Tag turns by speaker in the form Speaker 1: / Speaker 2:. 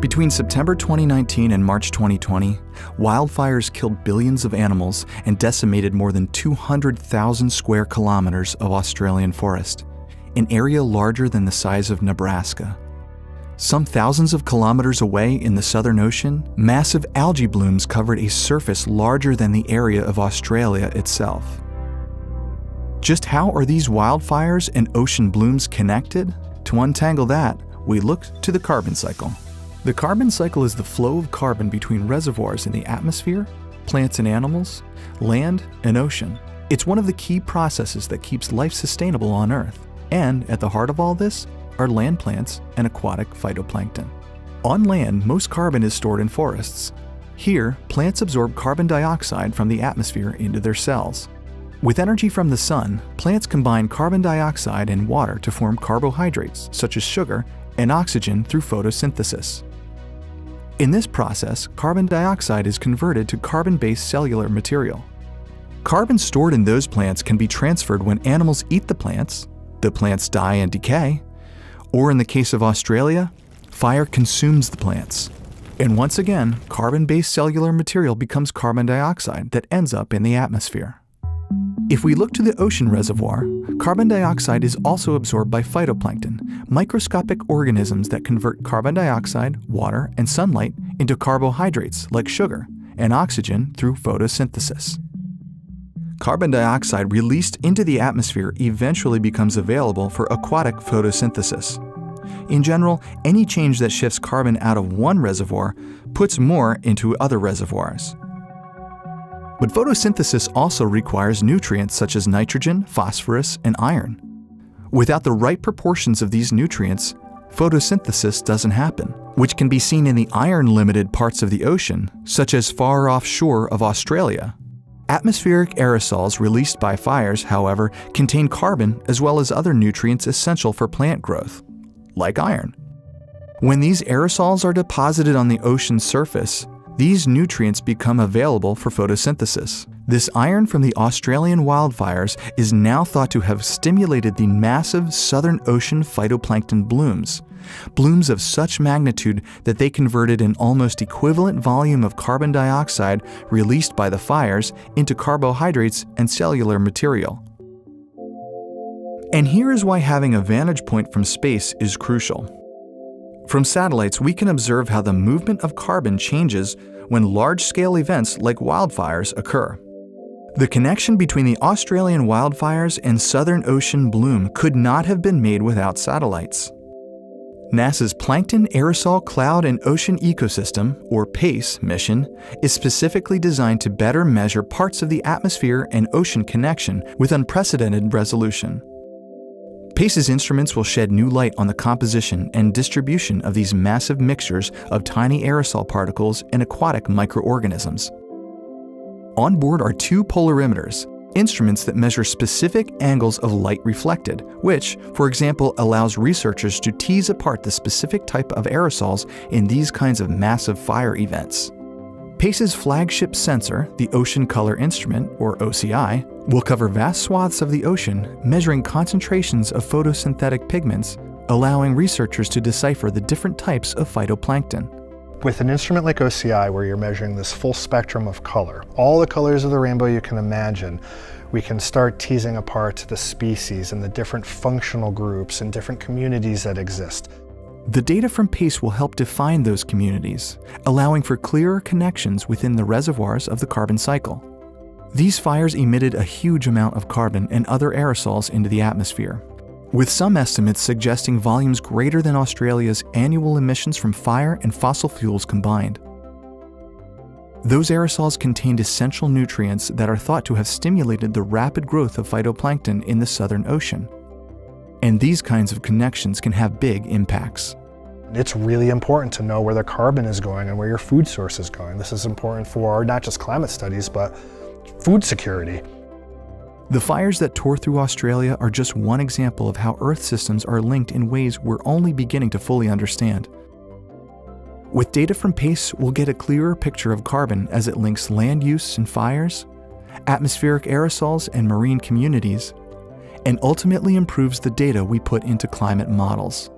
Speaker 1: Between September 2019 and March 2020, wildfires killed billions of animals and decimated more than 200,000 square kilometers of Australian forest, an area larger than the size of Nebraska. Some thousands of kilometers away in the Southern Ocean, massive algae blooms covered a surface larger than the area of Australia itself. Just how are these wildfires and ocean blooms connected? To untangle that, we look to the carbon cycle. The carbon cycle is the flow of carbon between reservoirs in the atmosphere, plants and animals, land and ocean. It's one of the key processes that keeps life sustainable on Earth. And at the heart of all this are land plants and aquatic phytoplankton. On land, most carbon is stored in forests. Here, plants absorb carbon dioxide from the atmosphere into their cells. With energy from the sun, plants combine carbon dioxide and water to form carbohydrates, such as sugar, and oxygen through photosynthesis. In this process, carbon dioxide is converted to carbon-based cellular material. Carbon stored in those plants can be transferred when animals eat the plants die and decay, or in the case of Australia, fire consumes the plants. And once again, carbon-based cellular material becomes carbon dioxide that ends up in the atmosphere. If we look to the ocean reservoir, carbon dioxide is also absorbed by phytoplankton, microscopic organisms that convert carbon dioxide, water, and sunlight into carbohydrates like sugar and oxygen through photosynthesis. Carbon dioxide released into the atmosphere eventually becomes available for aquatic photosynthesis. In general, any change that shifts carbon out of one reservoir puts more into other reservoirs. But photosynthesis also requires nutrients such as nitrogen, phosphorus, and iron. Without the right proportions of these nutrients, photosynthesis doesn't happen, which can be seen in the iron-limited parts of the ocean, such as far offshore of Australia. Atmospheric aerosols released by fires, however, contain carbon as well as other nutrients essential for plant growth, like iron. When these aerosols are deposited on the ocean's surface, these nutrients become available for photosynthesis. This iron from the Australian wildfires is now thought to have stimulated the massive Southern Ocean phytoplankton blooms. Blooms of such magnitude that they converted an almost equivalent volume of carbon dioxide released by the fires into carbohydrates and cellular material. And here is why having a vantage point from space is crucial. From satellites, we can observe how the movement of carbon changes when large-scale events like wildfires occur. The connection between the Australian wildfires and Southern Ocean bloom could not have been made without satellites. NASA's Plankton Aerosol Cloud and Ocean Ecosystem, or PACE, mission is specifically designed to better measure parts of the atmosphere and ocean connection with unprecedented resolution. PACE's instruments will shed new light on the composition and distribution of these massive mixtures of tiny aerosol particles and aquatic microorganisms. On board are two polarimeters, instruments that measure specific angles of light reflected, which, for example, allows researchers to tease apart the specific type of aerosols in these kinds of massive fire events. PACE's flagship sensor, the Ocean Color Instrument, or OCI, will cover vast swaths of the ocean, measuring concentrations of photosynthetic pigments, allowing researchers to decipher the different types of phytoplankton.
Speaker 2: With an instrument like OCI, where you're measuring this full spectrum of color, all the colors of the rainbow you can imagine, we can start teasing apart the species and the different functional groups and different communities that exist.
Speaker 1: The data from PACE will help define those communities, allowing for clearer connections within the reservoirs of the carbon cycle. These fires emitted a huge amount of carbon and other aerosols into the atmosphere, with some estimates suggesting volumes greater than Australia's annual emissions from fire and fossil fuels combined. Those aerosols contained essential nutrients that are thought to have stimulated the rapid growth of phytoplankton in the Southern Ocean. And these kinds of connections can have big impacts.
Speaker 2: It's really important to know where the carbon is going and where your food source is going. This is important for not just climate studies, but food security.
Speaker 1: The fires that tore through Australia are just one example of how Earth systems are linked in ways we're only beginning to fully understand. With data from PACE, we'll get a clearer picture of carbon as it links land use and fires, atmospheric aerosols and marine communities, and ultimately improves the data we put into climate models.